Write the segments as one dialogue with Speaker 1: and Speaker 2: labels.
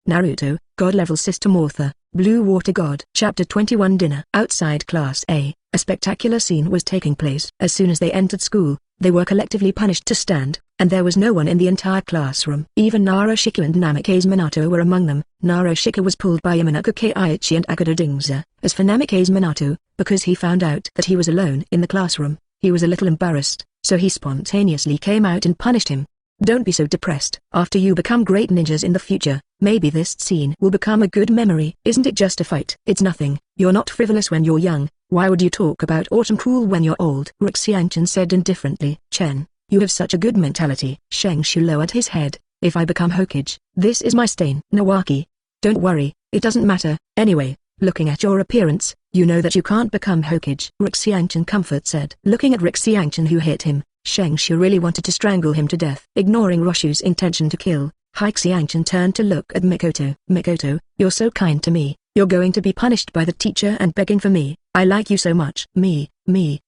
Speaker 1: Naruto, God-level system author, Blue Water God. Chapter 21 Dinner. Outside Class A, a spectacular scene was taking place. As soon as they entered school, they were collectively punished to stand, and there was no one in the entire classroom. Even Narushika and Namikaze Minato were among them. Narushika was pulled by Yamanaka Keiichi and Akado Dingza. As for Namikaze Minato, because he found out that he was alone in the classroom, he was a little embarrassed, so he spontaneously came out and punished him. Don't be so depressed. After you become great ninjas in the future, maybe this scene will become a good memory. Isn't it just a fight? It's nothing. You're not frivolous when you're young. Why would you talk about autumn cool when you're old? Rixianchan said indifferently. Chen, you have such a good mentality. Shengshu lowered his head. If I become Hokage, this is my stain. Nawaki. Don't worry, it doesn't matter. Anyway, looking at your appearance, you know that you can't become Hokage. Rixianchan Comfort said. Looking at Rixianchan who hit him, Shengshu really wanted to strangle him to death. Ignoring Roshu's intention to kill, Hixianchan turned to look at Mikoto. Mikoto, you're so kind to me. You're going to be punished by the teacher and begging for me. I like you so much. Me.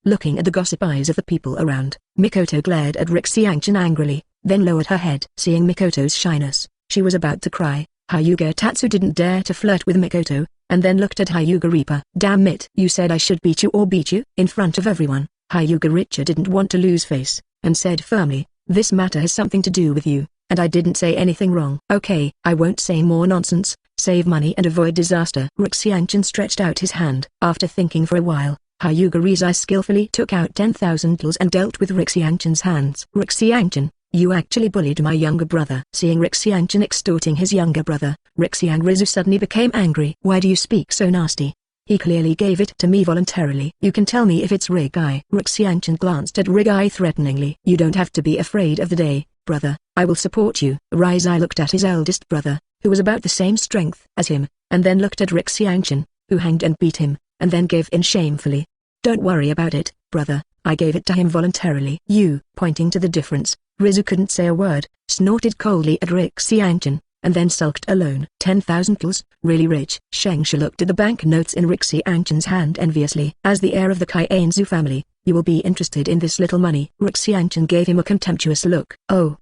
Speaker 1: Looking at the gossip eyes of the people around, Mikoto glared at Rixianchan angrily, then lowered her head. Seeing Mikoto's shyness, she was about to cry. Hyuga Tatsu didn't dare to flirt with Mikoto, and then looked at Hyuga Reaper. Damn it. You said I should beat you or beat you? In front of everyone, Hyuga Richer didn't want to lose face, and said firmly, this matter has something to do with you, and I didn't say anything wrong. Okay, I won't say more nonsense. Save money and avoid disaster. Rixianchan stretched out his hand. After thinking for a while, Hyuga Rizai skillfully took out 10,000 tools and dealt with Rixianchan's hands. Rixianchan, you actually bullied my younger brother. Seeing Rixianchan extorting his younger brother, Rixiang Rizu suddenly became angry. Why do you speak so nasty? He clearly gave it to me voluntarily. You can tell me if it's Rigai. Rixianchan glanced at Rigai threateningly. You don't have to be afraid of the day, brother. I will support you. Rizai looked at his eldest brother, who was about the same strength as him, and then looked at Rixianchan, who hanged and beat him, and then gave in shamefully. Don't worry about it, brother, I gave it to him voluntarily. You, pointing to the difference, Rizu couldn't say a word, snorted coldly at Rixianchan, and then sulked alone. 10,000 tools, really rich. Shengshu looked at the banknotes in Rixianchan's hand enviously. As the heir of the Kaienzu family, you will be interested in this little money. Rixianchan gave him a contemptuous look. Oh.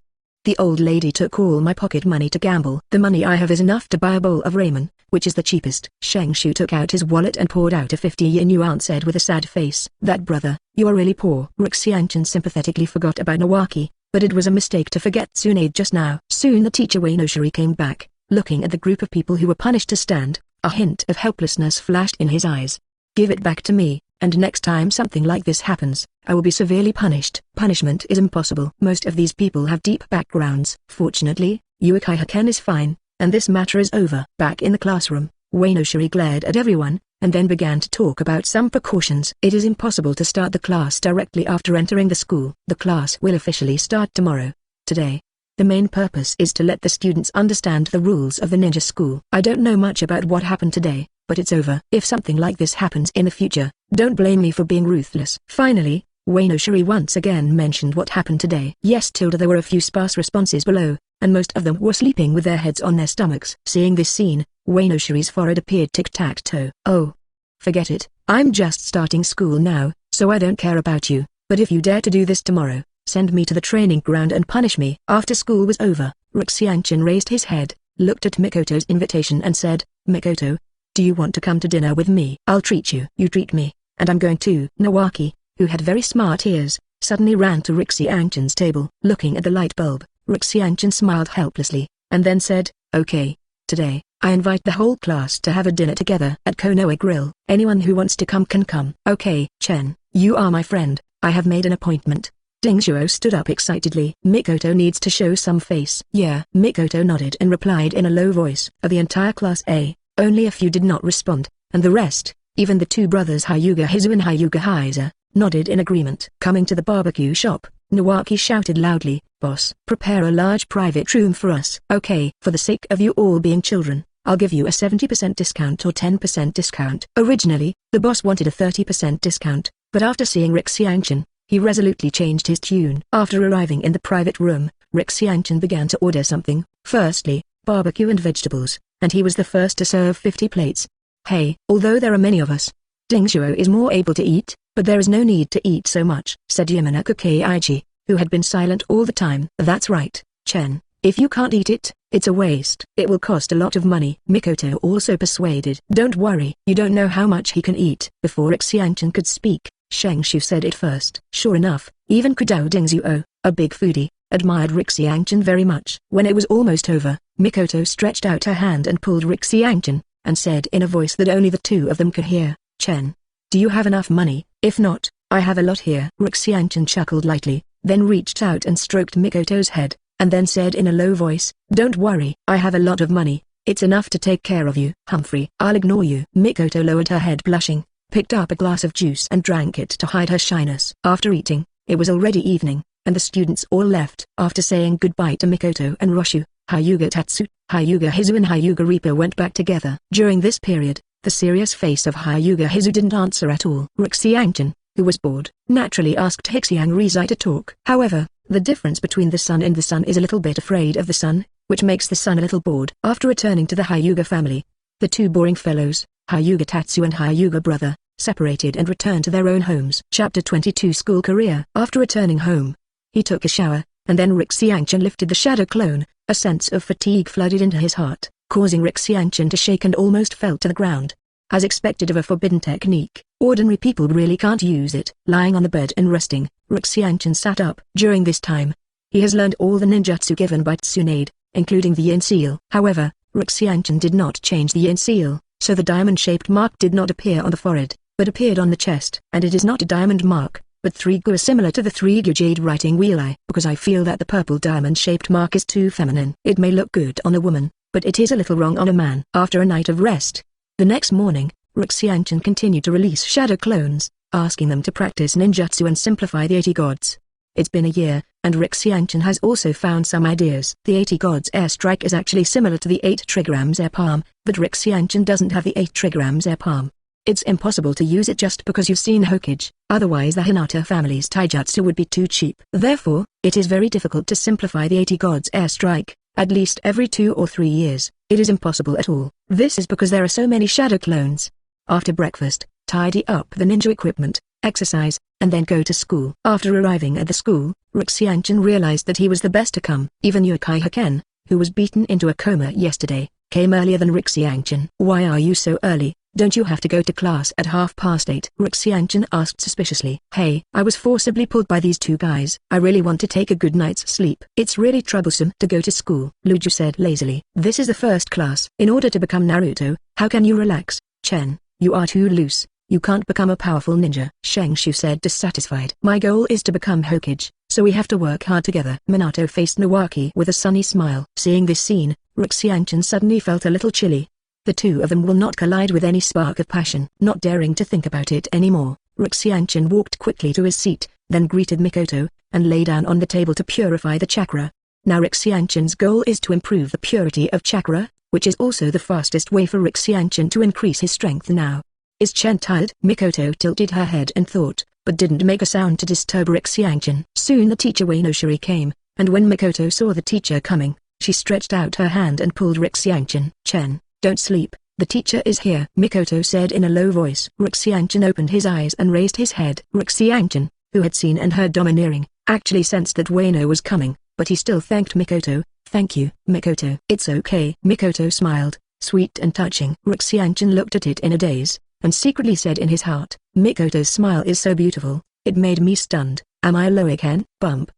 Speaker 1: The old lady took all my pocket money to gamble. The money I have is enough to buy a bowl of ramen, which is the cheapest. Shengshu took out his wallet and poured out a 50 yen yuan, said with a sad face. That brother, you are really poor. Rixianchan sympathetically forgot about Nawaki, but it was a mistake to forget Tsunade just now. Soon the teacher Wainoshiri came back, looking at the group of people who were punished to stand. A hint of helplessness flashed in his eyes. Give it back to me, and next time something like this happens, I will be severely punished. Punishment is impossible. Most of these people have deep backgrounds. Fortunately, Uchiha Ken is fine, and this matter is over. Back in the classroom, Wainoshiri glared at everyone, and then began to talk about some precautions. It is impossible to start the class directly after entering the school. The class will officially start tomorrow. Today, the main purpose is to let the students understand the rules of the ninja school. I don't know much about what happened today, but it's over. If something like this happens in the future, don't blame me for being ruthless. Finally, Wainoshiri once again mentioned what happened today. Yes, there were a few sparse responses below, and most of them were sleeping with their heads on their stomachs. Seeing this scene, Wainoshiri's forehead appeared tic-tac-toe. Oh. Forget it. I'm just starting school now, so I don't care about you, but if you dare to do this tomorrow, send me to the training ground and punish me. After school was over, Rixianchan raised his head, looked at Mikoto's invitation and said, Mikoto, do you want to come to dinner with me? I'll treat you. You treat me, and I'm going to. Nawaki, who had very smart ears, suddenly ran to Rixianchan's table. Looking at the light bulb, Rixianchan smiled helplessly, and then said, okay, today, I invite the whole class to have a dinner together at Konoha Grill. Anyone who wants to come can come. Okay, Chen, you are my friend, I have made an appointment. Dingshuo stood up excitedly. Mikoto needs to show some face. Yeah. Mikoto nodded and replied in a low voice. Of the entire class A, only a few did not respond, and the rest, even the two brothers Hyuga Hizu and Hyuga Hiza, nodded in agreement. Coming to the barbecue shop, Nawaki shouted loudly, Boss, prepare a large private room for us. Okay. For the sake of you all being children, I'll give you a 70% discount or 10% discount. Originally, the boss wanted a 30% discount, but after seeing Rixianchan, he resolutely changed his tune. After arriving in the private room, Rixianchan began to order something. Firstly, barbecue and vegetables, and he was the first to serve 50 plates. Hey, although there are many of us, Dingshuo is more able to eat, but there is no need to eat so much, said Yamanaka Keiichi, who had been silent all the time. That's right, Chen, If you can't eat it, it's a waste. It will cost a lot of money. Mikoto also persuaded. Don't worry, you don't know how much he can eat. Before Xianchen could speak, Shengshu said it first. Sure enough, even Kudao Dingzuo, a big foodie, admired Xianchen very much. When it was almost over, Mikoto stretched out her hand and pulled Xianchen, and said in a voice that only the two of them could hear, Chen, do you have enough money? If not, I have a lot here. Xianchen chuckled lightly, then reached out and stroked Mikoto's head, and then said in a low voice, don't worry, I have a lot of money, it's enough to take care of you. Humphrey, I'll ignore you. Mikoto lowered her head blushing, picked up a glass of juice and drank it to hide her shyness. After eating, it was already evening, and the students all left. After saying goodbye to Mikoto and Roshu, Hyuga Tatsu, Hyuga Hizu and Hyuga Reaper went back together. During this period, the serious face of Hyuga Hizu didn't answer at all. Xianchen, who was bored, naturally asked Hixiang Rizai to talk. However, the difference between the sun and the sun is a little bit afraid of the sun, which makes the sun a little bored. After returning to the Hyuga family, the two boring fellows, Hyuga Tatsu and Hyuga brother, separated and returned to their own homes. Chapter 22 School Career. After returning home, he took a shower, and then Xianchen lifted the shadow clone. A sense of fatigue flooded into his heart, causing Xianchen to shake and almost fell to the ground. As expected of a forbidden technique, ordinary people really can't use it. Lying on the bed and resting, Xianchen sat up. During this time, he has learned all the ninjutsu given by Tsunade, including the yin seal. However, Xianchen did not change the yin seal, so the diamond-shaped mark did not appear on the forehead, but appeared on the chest. And it is not a diamond mark, but 3 gu is similar to the 3 gu jade writing wheel because I feel that the purple diamond-shaped mark is too feminine. It may look good on a woman, but it is a little wrong on a man. After a night of rest, the next morning, Xianchen continued to release shadow clones, asking them to practice ninjutsu and simplify the 80 gods. It's been a year, and Xianchen has also found some ideas. The 80 gods airstrike is actually similar to the 8 trigrams air palm, but Xianchen doesn't have the 8 trigrams air palm. It's impossible to use it just because you've seen Hokage, otherwise the Hinata family's taijutsu would be too cheap. Therefore, it is very difficult to simplify the 80 gods airstrike, at least every 2 or 3 years. It is impossible at all. This is because there are so many shadow clones. After breakfast, tidy up the ninja equipment, exercise, and then go to school. After arriving at the school, Xianchen realized that he was the best to come. Even Uchiha Ken, who was beaten into a coma yesterday, came earlier than Xianchen. Why are you so early? Don't you have to go to class at 8:30? Xianchen asked suspiciously. Hey, I was forcibly pulled by these two guys. I really want to take a good night's sleep. It's really troublesome to go to school, Luju said lazily. This is the first class. In order to become Naruto, how can you relax? Chen, you are too loose. You can't become a powerful ninja. Shengshu said dissatisfied. My goal is to become Hokage, so we have to work hard together. Minato faced Nawaki with a sunny smile. Seeing this scene, Xianchen suddenly felt a little chilly. The two of them will not collide with any spark of passion. Not daring to think about it anymore, Xianchen walked quickly to his seat, then greeted Mikoto, and lay down on the table to purify the chakra. Now Xianchen's goal is to improve the purity of chakra, which is also the fastest way for Xianchen to increase his strength now. Is Chen tired? Mikoto tilted her head and thought, but didn't make a sound to disturb Xianchen. Soon the teacher Wainoshiri came, and when Mikoto saw the teacher coming, she stretched out her hand and pulled Xianchen. Chen, don't sleep, the teacher is here, Mikoto said in a low voice. Xianchen opened his eyes and raised his head. Xianchen, who had seen and heard domineering, actually sensed that Waino was coming, but he still thanked Mikoto. Thank you, Mikoto. It's okay. Mikoto smiled, sweet and touching. Xianchen looked at it in a daze, and secretly said in his heart, Mikoto's smile is so beautiful, it made me stunned. Am I low again? Bump.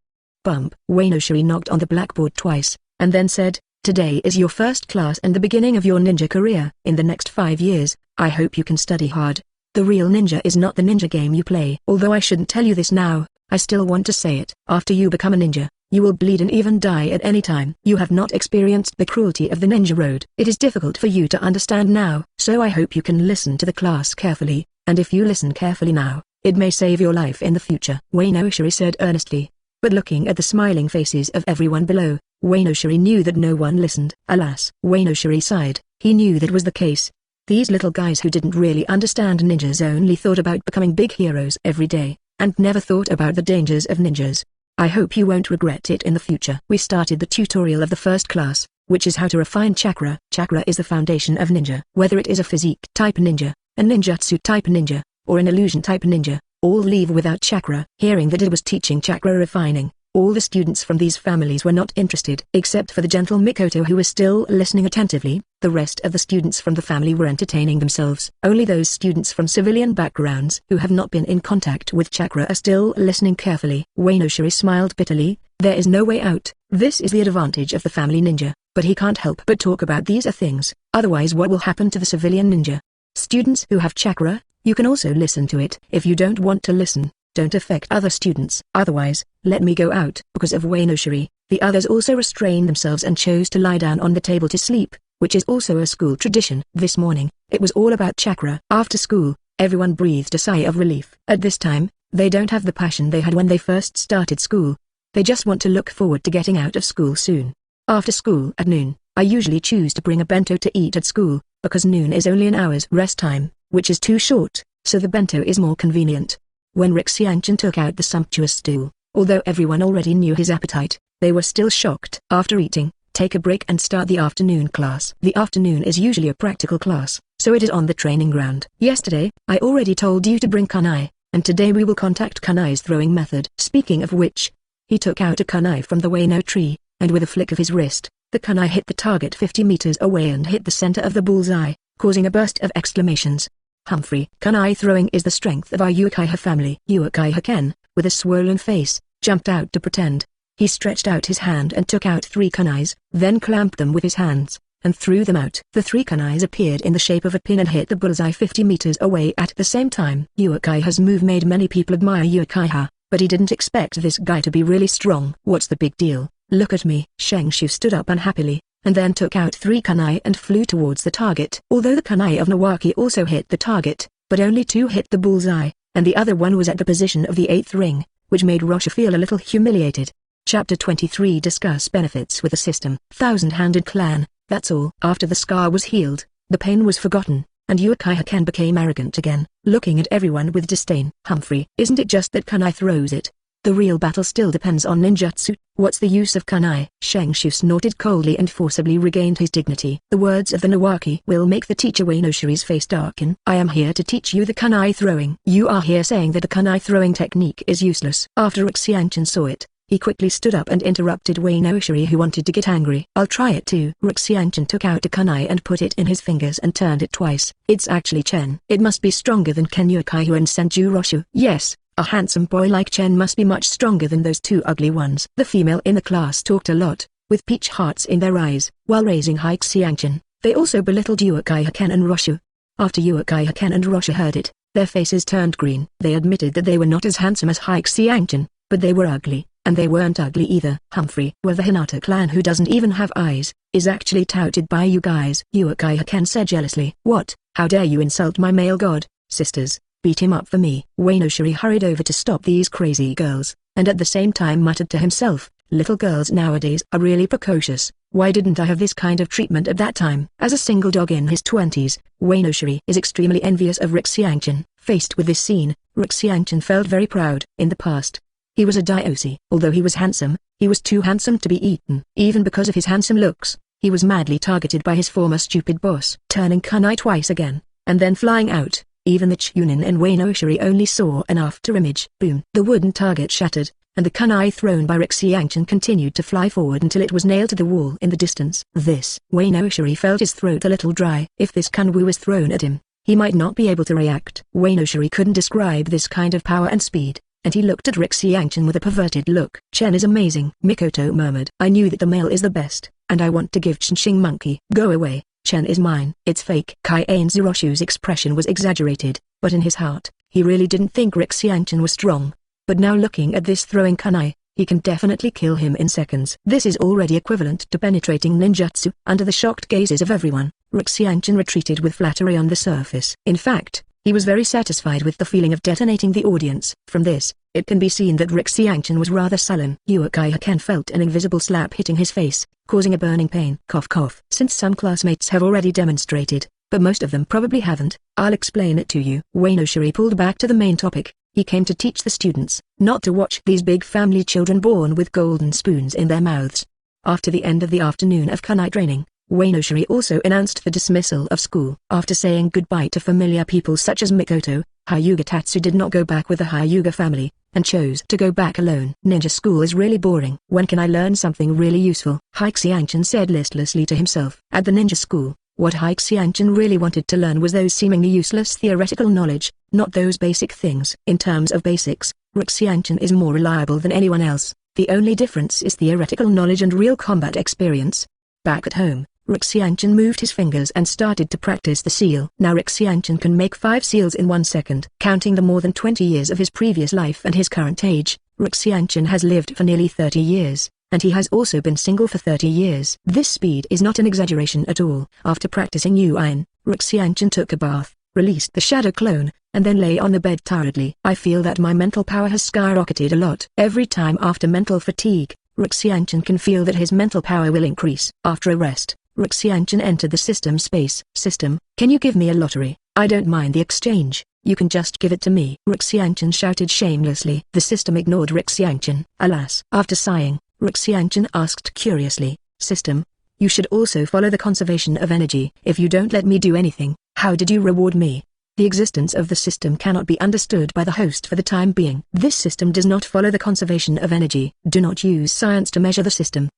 Speaker 1: Bump. Wainoshiri knocked on the blackboard twice, and then said, Today is your first class and the beginning of your ninja career. In the next 5 years, I hope you can study hard. The real ninja is not the ninja game you play. Although I shouldn't tell you this now, I still want to say it. After you become a ninja, you will bleed and even die at any time. You have not experienced the cruelty of the ninja road. It is difficult for you to understand now, so I hope you can listen to the class carefully, and if you listen carefully now, it may save your life in the future. Wainoshiri said earnestly. But looking at the smiling faces of everyone below, Wainoshiri knew that no one listened. Alas, Wainoshiri sighed. He knew that was the case. These little guys who didn't really understand ninjas only thought about becoming big heroes every day, and never thought about the dangers of ninjas. I hope you won't regret it in the future. We started the tutorial of the first class, which is how to refine chakra. Chakra is the foundation of ninja. Whether it is a physique type ninja, a ninjutsu type ninja, or an illusion type ninja, all leave without chakra. Hearing that it was teaching chakra refining, All the students from these families were not interested. Except for the gentle Mikoto who was still listening attentively, the rest of the students from the family were entertaining themselves. Only those students from civilian backgrounds who have not been in contact with chakra are still listening carefully. Uenoshiri smiled bitterly. There is no way out. This is the advantage of the family ninja, but he can't help but talk about these things. Otherwise what will happen to the civilian ninja? Students who have chakra, you can also listen to it. If you don't want to listen, don't affect other students. Otherwise, let me go out. Because of Uenoshiri, the others also restrained themselves and chose to lie down on the table to sleep, which is also a school tradition. This morning, it was all about chakra. After school, everyone breathed a sigh of relief. At this time, they don't have the passion they had when they first started school. They just want to look forward to getting out of school soon. After school at noon, I usually choose to bring a bento to eat at school, because noon is only an hour's rest time, which is too short, so the bento is more convenient. When Rixianchin took out the sumptuous stool, although everyone already knew his appetite, they were still shocked. After eating, take a break and start the afternoon class. The afternoon is usually a practical class, so it is on the training ground. Yesterday, I already told you to bring kunai, and today we will contact kunai's throwing method. Speaking of which, he took out a kunai from the Wano tree, and with a flick of his wrist, the kunai hit the target 50 meters away and hit the center of the bullseye, causing a burst of exclamations. Humphrey. Kunai throwing is the strength of our Uchiha family. Uchiha Ken, with a swollen face, jumped out to pretend. He stretched out his hand and took out 3 kunais, then clamped them with his hands, and threw them out. The 3 kunais appeared in the shape of a pin and hit the bullseye 50 meters away at the same time. Uchiha's move made many people admire Uchiha, but he didn't expect this guy to be really strong. What's the big deal? Look at me. Shengshu stood up unhappily, and then took out 3 kunai and flew towards the target. Although the kunai of Nawaki also hit the target, but only 2 hit the bullseye, and the other one was at the position of the 8th ring, which made Rosha feel a little humiliated. Chapter 23 Discuss benefits with the system. Thousand-handed clan, that's all. After the scar was healed, the pain was forgotten, and Uchiha Ken became arrogant again, looking at everyone with disdain. Humphrey, isn't it just that kunai throws it? The real battle still depends on ninjutsu. What's the use of kunai? Shengshu snorted coldly and forcibly regained his dignity. The words of the Nawaki will make the teacher Uenoshiri's face darken. I am here to teach you the kunai throwing. You are here saying that the kunai throwing technique is useless. After Rixianchin saw it, he quickly stood up and interrupted Uenoshiri who wanted to get angry. I'll try it too. Rixianchin took out a kunai and put it in his fingers and turned it twice. It's actually Chen. It must be stronger than Ken Uchiha and Senju Roshu. Yes. A handsome boy like Chen must be much stronger than those 2 ugly ones. The female in the class talked a lot, with peach hearts in their eyes, while raising Rixianchin. They also belittled Uchiha Ken and Roshu. After Uchiha Ken and Roshu heard it, their faces turned green. They admitted that they were not as handsome as Rixianchin, but they were ugly, and they weren't ugly either. Humphrey, well, the Hinata clan who doesn't even have eyes, is actually touted by you guys. Uchiha Ken said jealously. What? How dare you insult my male god, sisters? Beat him up for me. Uenoshiri hurried over to stop these crazy girls, and at the same time muttered to himself, little girls nowadays are really precocious. Why didn't I have this kind of treatment at that time? As a single dog in his 20s, Uenoshiri is extremely envious of Rixianchin. Faced with this scene, Rixianchin felt very proud. In the past, he was a daiosi. Although he was handsome, he was too handsome to be eaten. Even because of his handsome looks, he was madly targeted by his former stupid boss. Turning kunai twice again, and then flying out. Even the Chunin and Uenoshiri only saw an after-image. Boom. The wooden target shattered, and the kunai thrown by Rixianchin continued to fly forward until it was nailed to the wall in the distance. Uenoshiri felt his throat a little dry. If this kunai was thrown at him, he might not be able to react. Uenoshiri couldn't describe this kind of power and speed, and he looked at Rixianchin with a perverted look. Chen is amazing. Mikoto murmured. I knew that the male is the best, and I want to give Chinching monkey. Go away. Chen is mine. It's fake. Kaien Ziroshu's expression was exaggerated, but in his heart, he really didn't think Rixianchin was strong. But now looking at this throwing kunai, he can definitely kill him in seconds. This is already equivalent to penetrating ninjutsu. Under the shocked gazes of everyone, Rixianchin retreated with flattery on the surface. In fact, he was very satisfied with the feeling of detonating the audience. From this, it can be seen that Rixianchin was rather sullen. Uchiha Ken felt an invisible slap hitting his face, causing a burning pain. Cough cough. Since some classmates have already demonstrated, but most of them probably haven't, I'll explain it to you. Uenoshiri pulled back to the main topic. He came to teach the students, not to watch these big family children born with golden spoons in their mouths. After the end of the afternoon of kunai training, Uenoshiri also announced the dismissal of school. After saying goodbye to familiar people such as Mikoto, Hyuga Tatsu did not go back with the Hyuga family, and chose to go back alone. Ninja school is really boring. When can I learn something really useful? Xianchen said listlessly to himself. At the ninja school, what Xianchen really wanted to learn was those seemingly useless theoretical knowledge, not those basic things. In terms of basics, Xianchen is more reliable than anyone else. The only difference is theoretical knowledge and real combat experience. Back at home, Xianchen moved his fingers and started to practice the seal. Now Xianchen can make 5 seals in 1 second. Counting the more than 20 years of his previous life and his current age, Xianchen has lived for nearly 30 years, and he has also been single for 30 years. This speed is not an exaggeration at all. After practicing Yuan, Xianchen took a bath, released the shadow clone, and then lay on the bed tiredly. I feel that my mental power has skyrocketed a lot. Every time after mental fatigue, Xianchen can feel that his mental power will increase. After a rest, Xianchen entered the system space. System, can you give me a lottery? I don't mind the exchange, you can just give it to me. Xianchen shouted shamelessly. The system ignored Xianchen. Alas. After sighing, Xianchen asked curiously, System, you should also follow the conservation of energy. If you don't let me do anything, how did you reward me? The existence of the system cannot be understood by the host for the time being. This system does not follow the conservation of energy. Do not use science to measure the system.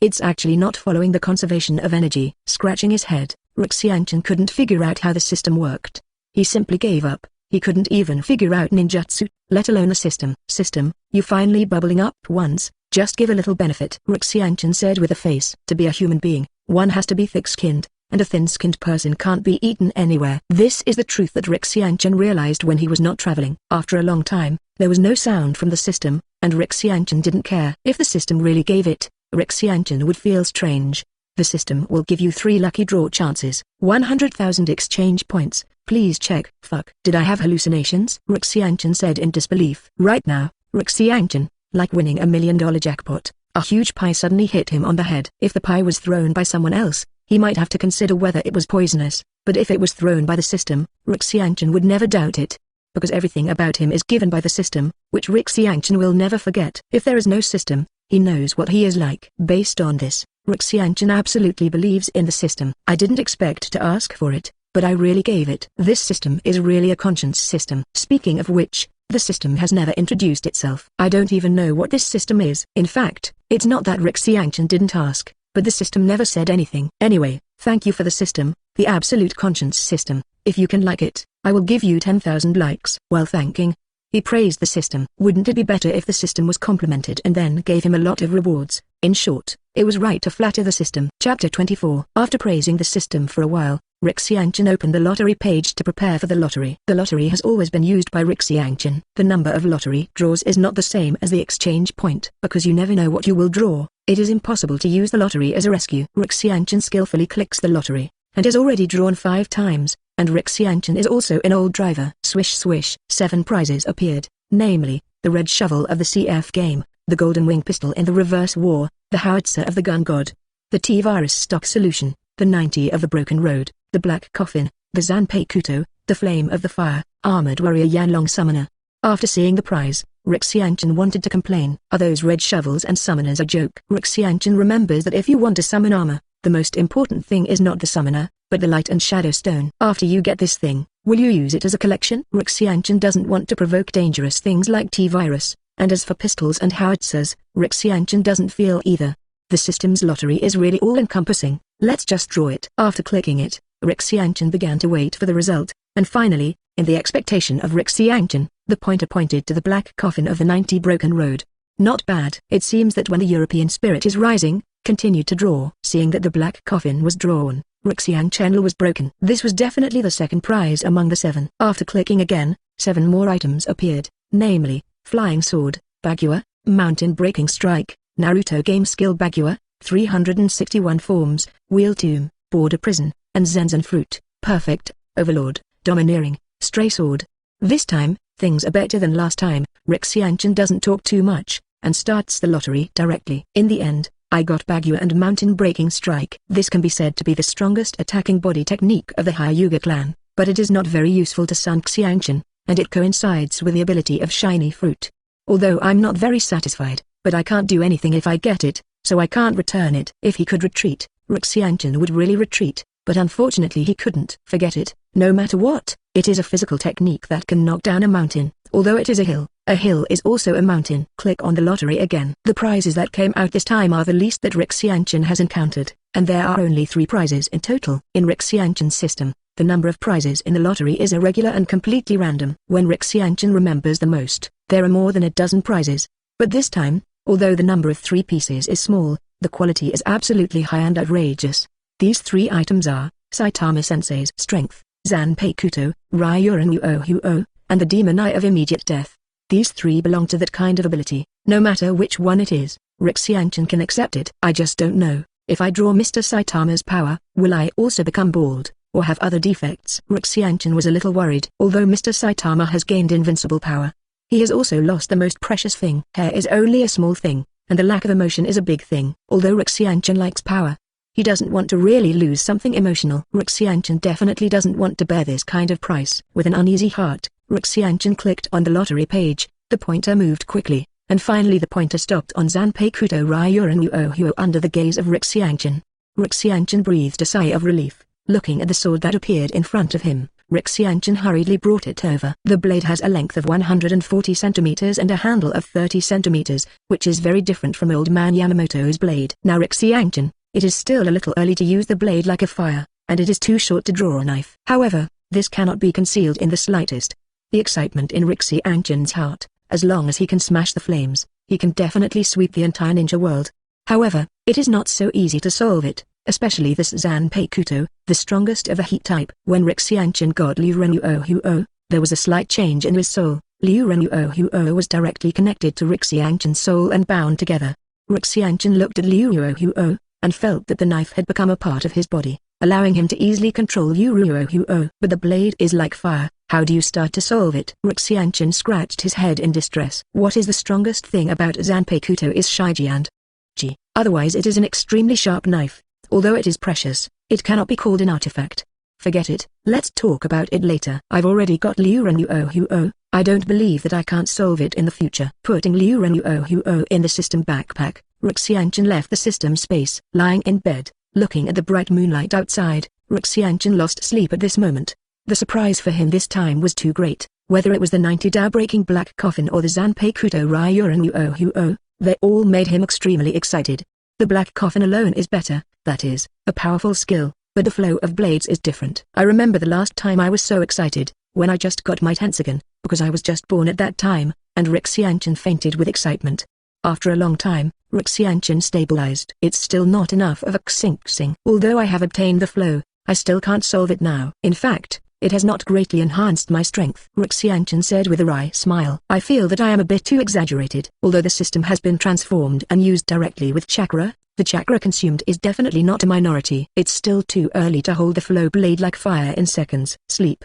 Speaker 1: It's actually not following the conservation of energy. Scratching his head, Xianchen couldn't figure out how the system worked. He simply gave up. He couldn't even figure out ninjutsu, let alone the system. System, you finally bubbling up once, just give a little benefit. Xianchen said with a face. To be a human being, one has to be thick-skinned, and a thin-skinned person can't be eaten anywhere. This is the truth that Xianchen realized when he was not traveling. After a long time, there was no sound from the system, and Xianchen didn't care. If the system really gave it, Xianchen would feel strange. The system will give you 3 lucky draw chances, 100,000 exchange points. Please check. Fuck. Did I have hallucinations? Xianchen said in disbelief. Right now, Xianchen, like winning $1 million jackpot, a huge pie suddenly hit him on the head. If the pie was thrown by someone else, he might have to consider whether it was poisonous, but if it was thrown by the system, Xianchen would never doubt it. Because everything about him is given by the system, which Xianchen will never forget. If there is no system, he knows what he is like. Based on this, Xianchen absolutely believes in the system. I didn't expect to ask for it, but I really gave it. This system is really a conscience system. Speaking of which, the system has never introduced itself. I don't even know what this system is. In fact, it's not that Xianchen didn't ask, but the system never said anything. Anyway, thank you for the system, the absolute conscience system. If you can like it, I will give you 10,000 likes. While thanking, he praised the system. Wouldn't it be better if the system was complimented and then gave him a lot of rewards? In short, it was right to flatter the system. Chapter 24. After praising the system for a while, Xianchen opened the lottery page to prepare for the lottery. The lottery has always been used by Xianchen. The number of lottery draws is not the same as the exchange point. Because you never know what you will draw, it is impossible to use the lottery as a rescue. Xianchen skillfully clicks the lottery, and has already drawn 5 times, and Xianchen is also an old driver. Swish swish. 7 prizes appeared, namely, the red shovel of the CF game, the golden wing pistol in the reverse war, the howitzer of the gun god, the T-virus stock solution, the 90 of the broken road, the black coffin, the Zanpei Kuto, the flame of the fire, armored warrior Yanlong summoner. After seeing the prize, Xianchen wanted to complain. Are those red shovels and summoners a joke? Xianchen remembers that if you want to summon armor, the most important thing is not the summoner, but the light and shadow stone. After you get this thing, will you use it as a collection? Xianchen doesn't want to provoke dangerous things like T-virus, and as for pistols and howitzers, Xianchen doesn't feel either. The system's lottery is really all-encompassing. Let's just draw it. After clicking it, Xianchen began to wait for the result, and finally, in the expectation of Xianchen, the pointer pointed to the black coffin of the 90 broken road. Not bad. It seems that when the European spirit is rising, continue to draw. Seeing that the black coffin was drawn, Xianchen was broken. This was definitely the second prize among the 7. After clicking again, 7 more items appeared, namely, flying sword, Bagua, mountain breaking strike, Naruto game skill Bagua, 361 forms, wheel tomb, border prison, and Zenzen fruit, perfect, overlord, domineering, stray sword. This time, things are better than last time. Xianchen doesn't talk too much, and starts the lottery directly. In the end, I got Bagua and mountain breaking strike. This can be said to be the strongest attacking body technique of the Hyuga clan, but it is not very useful to Sun Xianchen, and it coincides with the ability of shiny fruit. Although I'm not very satisfied, but I can't do anything if I get it, so I can't return it. If he could retreat, Xianchen would really retreat, but unfortunately he couldn't. Forget it. No matter what, it is a physical technique that can knock down a mountain, although it is a hill. A hill is also a mountain. Click on the lottery again. The prizes that came out this time are the least that Rick Xianchen has encountered, and there are only 3 prizes in total. In Rick Xianchen's system, the number of prizes in the lottery is irregular and completely random. When Rick Xianchen remembers the most, there are more than a dozen prizes. But this time, although the number of 3 pieces is small, the quality is absolutely high and outrageous. These 3 items are Saitama Sensei's Strength, Zanpei Kuto, Ryuren Uo, and the Demon Eye of Immediate Death. These 3 belong to that kind of ability. No matter which one it is, Rick Xianchen can accept it. I just don't know, if I draw Mr. Saitama's power, will I also become bald, or have other defects? Rick Xianchen was a little worried. Although Mr. Saitama has gained invincible power, he has also lost the most precious thing. Hair is only a small thing, and the lack of emotion is a big thing. Although Rick Xianchen likes power, he doesn't want to really lose something emotional. Rick Xianchen definitely doesn't want to bear this kind of price. With an uneasy heart, Rick Xianchen clicked on the lottery page. The pointer moved quickly, and finally the pointer stopped on Zanpei Kuto Ryuren Uo under the gaze of Rick Xianchen. Rick Xianchen breathed a sigh of relief. Looking at the sword that appeared in front of him, Rick Xianchen hurriedly brought it over. The blade has a length of 140 centimeters and a handle of 30 centimeters, which is very different from Old Man Yamamoto's blade. Now Rick Xianchen, it is still a little early to use the blade like a fire, and it is too short to draw a knife. However, this cannot be concealed in the slightest. The excitement in Rick Xianchen's heart, as long as he can smash the flames, he can definitely sweep the entire ninja world. However, it is not so easy to solve it, especially this Zanpei Kuto, the strongest of the heat type. When Rick Xianchen got Liu Ren Uo, there was a slight change in his soul. Liu Ren Uo was directly connected to Rick Xianchen's soul and bound together. Rick Xianchen looked at Liu Uo, and felt that the knife had become a part of his body, allowing him to easily control Liu Uo. But the blade is like fire. How do you start to solve it? Rick Xianchen scratched his head in distress. What is the strongest thing about Zanpei Kuto is Shiji and Ji. Otherwise it is an extremely sharp knife. Although it is precious, it cannot be called an artifact. Forget it, let's talk about it later. I've already got Liu Ren Uo, I don't believe that I can't solve it in the future. Putting Liu Ren Uo in the system backpack, Rick Xianchen left the system space. Lying in bed, looking at the bright moonlight outside, Rick Xianchen lost sleep at this moment. The surprise for him this time was too great. Whether it was the 90-Dao breaking black coffin or the Zanpei Kuto Ryuren Uo, they all made him extremely excited. The black coffin alone is better, that is, a powerful skill, but the flow of blades is different. I remember the last time I was so excited, when I just got my Tensagen, because I was just born at that time, and Rick Xianchen fainted with excitement. After a long time, Rick Xianchen stabilized. It's still not enough of a xing. Although I have obtained the flow, I still can't solve it now. In fact, it has not greatly enhanced my strength. Rick Xianchen said with a wry smile. I feel that I am a bit too exaggerated. Although the system has been transformed and used directly with chakra, the chakra consumed is definitely not a minority. It's still too early to hold the flow blade like fire in seconds. Sleep.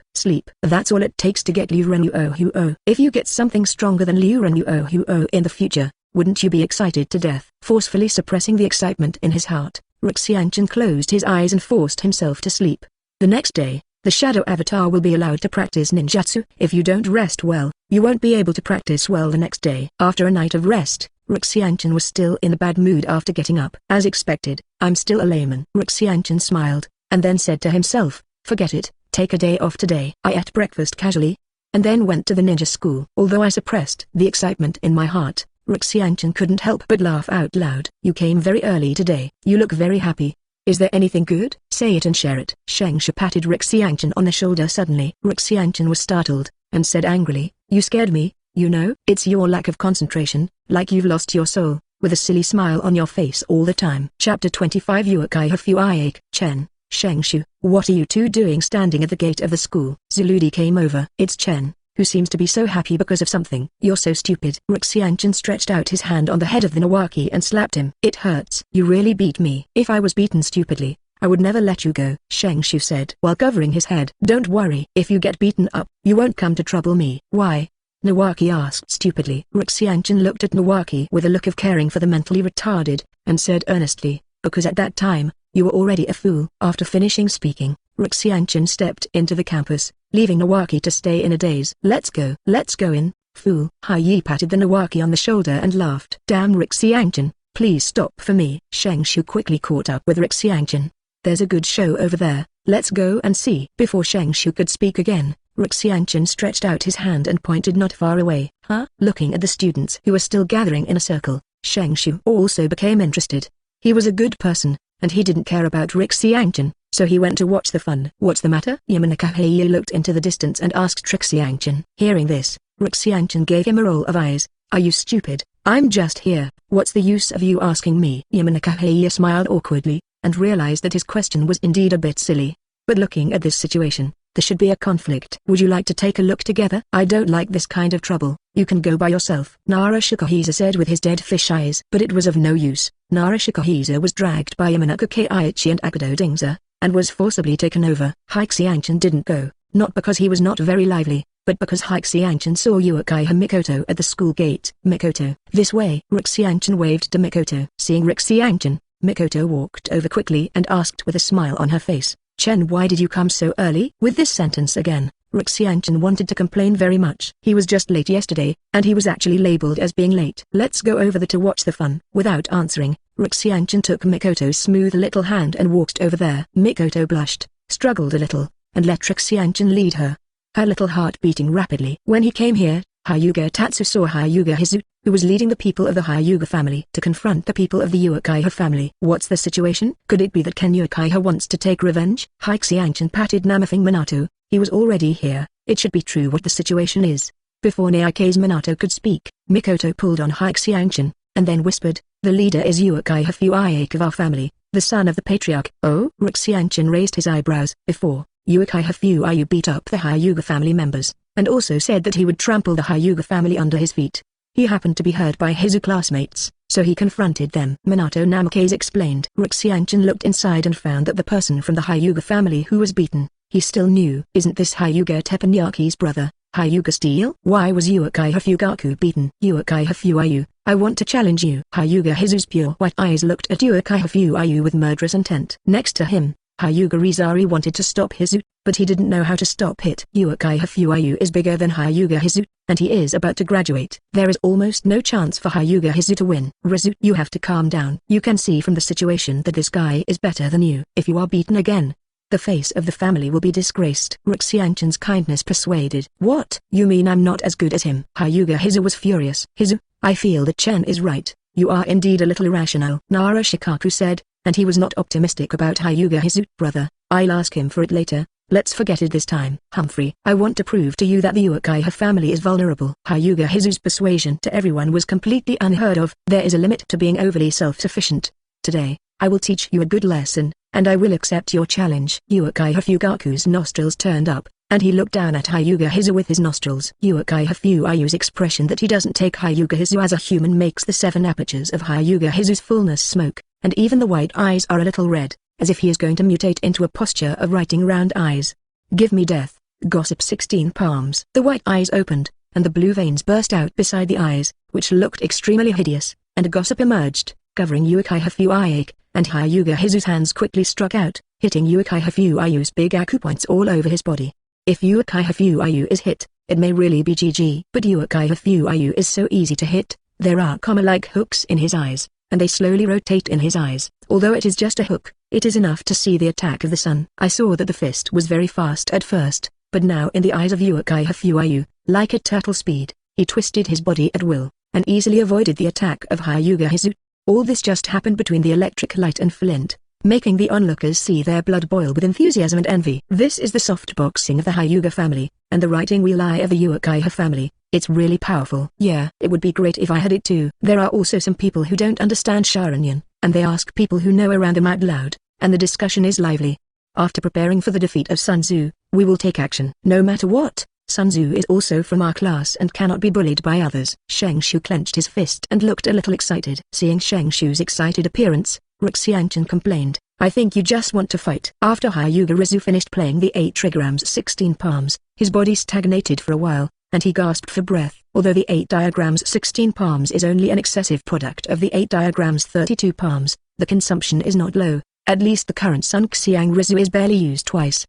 Speaker 1: That's all it takes to get Liu Ren Uo. If you get something stronger than Liu Ren Uo in the future, wouldn't you be excited to death? Forcefully suppressing the excitement in his heart, Rick Xianchen closed his eyes and forced himself to sleep. The next day, the shadow avatar will be allowed to practice ninjutsu. If you don't rest well, you won't be able to practice well the next day. After a night of rest, Rick Xianchen was still in a bad mood after getting up. As expected, I'm still a layman. Rick Xianchen smiled, and then said to himself, forget it, take a day off today. I ate breakfast casually, and then went to the ninja school. Although I suppressed the excitement in my heart, Rick Xianchen couldn't help but laugh out loud. You came very early today. You look very happy. Is there anything good? Say it and share it. Sheng Shi patted Rick Xianchen on the shoulder suddenly. Rick Xianchen was startled, and said angrily, you scared me, you know? It's your lack of concentration, like you've lost your soul, with a silly smile on your face all the time. Chapter 25 Uchiha Fuyake. Chen, Sheng Shi, what are you two doing standing at the gate of the school? Zuludi came over. It's Chen, who seems to be so happy because of something. You're so stupid. Rick Xianchen stretched out his hand on the head of the Nawaki and slapped him. It hurts. You really beat me. If I was beaten stupidly, I would never let you go, Sheng Shi said while covering his head. Don't worry. If you get beaten up, you won't come to trouble me. Why? Nawaki asked stupidly. Rick Xianchen looked at Nawaki with a look of caring for the mentally retarded, and said earnestly, because at that time, you were already a fool. After finishing speaking, Rick Xianchen stepped into the campus, leaving Nawaki to stay in a daze. Let's go in, fool. Hai Yi patted the Nawaki on the shoulder and laughed. Damn Rick Xianchen, please stop for me. Sheng Shi quickly caught up with Rick Xianchen. There's a good show over there, let's go and see. Before Sheng Shi could speak again, Rick Xianchen stretched out his hand and pointed not far away. Huh? Looking at the students who were still gathering in a circle, Shang Shu also became interested. He was a good person, and he didn't care about Rick Xiangchen, so he went to watch the fun. What's the matter? Yamanaka Heiya looked into the distance and asked Rick Xiangchen. Hearing this, Rick Xiangchen gave him a roll of eyes. Are you stupid? I'm just here. What's the use of you asking me? Yamanaka Heiya smiled awkwardly, and realized that his question was indeed a bit silly. But looking at this situation, there should be a conflict. Would you like to take a look together? I don't like this kind of trouble. You can go by yourself. Narashikahisa said with his dead fish eyes. But it was of no use. Narashikahisa was dragged by Yamanaka Keiichi and Akado Dingza, and was forcibly taken over. Haixianchin didn't go, not because he was not very lively, but because Haixianchin saw Uchiha Mikoto at the school gate. Mikoto, this way. Rick Xiangchen waved to Mikoto. Seeing Rick Xiangchen, Mikoto walked over quickly and asked with a smile on her face, Chen, why did you come so early? With this sentence again, Rick Xiangchen wanted to complain very much. He was just late yesterday, and he was actually labeled as being late. Let's go over there to watch the fun. Without answering, Rick Xiangchen took Mikoto's smooth little hand and walked over there. Mikoto blushed, struggled a little, and let Rick Xiangchen lead her. Her little heart beating rapidly. When he came here, Hyuga Tatsu saw Hyuga Hizu, who was leading the people of the Hyuga family to confront the people of the Uchiha family. What's the situation? Could it be that Ken Uchiha wants to take revenge? Haixianchin patted Namafing Minato. He was already here. It should be true what the situation is. Before Naika's Minato could speak, Mikoto pulled on Haixianchin, and then whispered, the leader is Uchiha Fuyake of our family, the son of the patriarch. Oh? Rick Xiangchen raised his eyebrows. Before, Uchiha Fuyake beat up the Hyuga family members, and also said that he would trample the Hyuga family under his feet. He happened to be heard by his classmates, so he confronted them. Minato Namikaze explained. Rick Xiangchen looked inside and found that the person from the Hyuga family who was beaten, he still knew. Isn't this Hyuga Teppanyaki's brother, Hyuga Steel? Why was Uchiha Fugaku beaten? Uchiha Fuayu, I want to challenge you. Hyuga Hizu's pure white eyes looked at Uchiha Fuayu with murderous intent. Next to him, Hyuga Rizari wanted to stop Hizu, but he didn't know how to stop it. Uchiha Fuayu is bigger than Hyuga Hizu, and he is about to graduate. There is almost no chance for Hyuga Hizu to win. Rizu, you have to calm down. You can see from the situation that this guy is better than you. If you are beaten again, the face of the family will be disgraced. Rick Xiangchen's kindness persuaded. What? You mean I'm not as good as him? Hyuga Hizu was furious. Hizu, I feel that Chen is right. You are indeed a little irrational. Nara Shikaku said, and he was not optimistic about Hyuga Hizu. Brother, I'll ask him for it later. Let's forget it this time. Humphrey, I want to prove to you that the Uchiha family is vulnerable. Hyuga Hizu's persuasion to everyone was completely unheard of. There is a limit to being overly self-sufficient. Today, I will teach you a good lesson, and I will accept your challenge. Uchiha Fugaku's nostrils turned up, and he looked down at Hyuga Hizu with his nostrils. Uchiha Fuyayu's expression that he doesn't take Hyuga Hizu as a human makes the 7 apertures of Hyuga Hizu's fullness smoke, and even the white eyes are a little red, as if he is going to mutate into a posture of writing round eyes. Give me death, gossip 16 palms. The white eyes opened, and the blue veins burst out beside the eyes, which looked extremely hideous, and a gossip emerged, covering Uchiha Fuyake, and Hyuga Hizu's hands quickly struck out, hitting Uchiha Fuyayu's big acupoints all over his body. If Uchiha Fuyayu is hit, it may really be GG. But Uchiha Fuyayu is so easy to hit, there are comma-like hooks in his eyes, and they slowly rotate in his eyes. Although it is just a hook, it is enough to see the attack of the sun. I saw that the fist was very fast at first, but now in the eyes of Uchiha Fuyayu, like at turtle speed, he twisted his body at will, and easily avoided the attack of Hyuga Hizu. All this just happened between the electric light and flint, making the onlookers see their blood boil with enthusiasm and envy. This is the soft boxing of the Hyuga family, and the writing wheel eye of the Uchiha family. It's really powerful. Yeah, it would be great if I had it too. There are also some people who don't understand Sharingan, and they ask people who know around them out loud, and the discussion is lively. After preparing for the defeat of Sun Tzu, we will take action. No matter what, Sun Tzu is also from our class and cannot be bullied by others. Shang Shu clenched his fist and looked a little excited. Seeing Shang Shu's excited appearance, Rick Xiangchen complained, I think you just want to fight. After Hyuga Rizu finished playing the 8 trigrams 16 palms, his body stagnated for a while, and he gasped for breath. Although the 8 diagrams 16 palms is only an excessive product of the 8 diagrams 32 palms, the consumption is not low. At least the current Sun Xiang Rizu is barely used twice.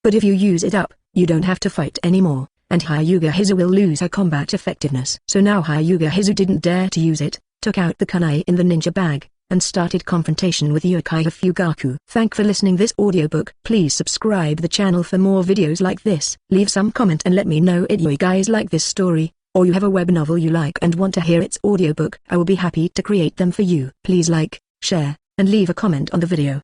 Speaker 1: But if you use it up, you don't have to fight anymore, and Hyuga Hizu will lose her combat effectiveness. So now Hyuga Hizu didn't dare to use it, took out the kunai in the ninja bag, and started confrontation with Uchiha Fugaku. Thank for listening this audiobook. Please subscribe the channel for more videos like this. Leave some comment and let me know if you guys like this story. or you have a web novel you like and want to hear its audiobook, I will be happy to create them for you. Please like, share, and leave a comment on the video.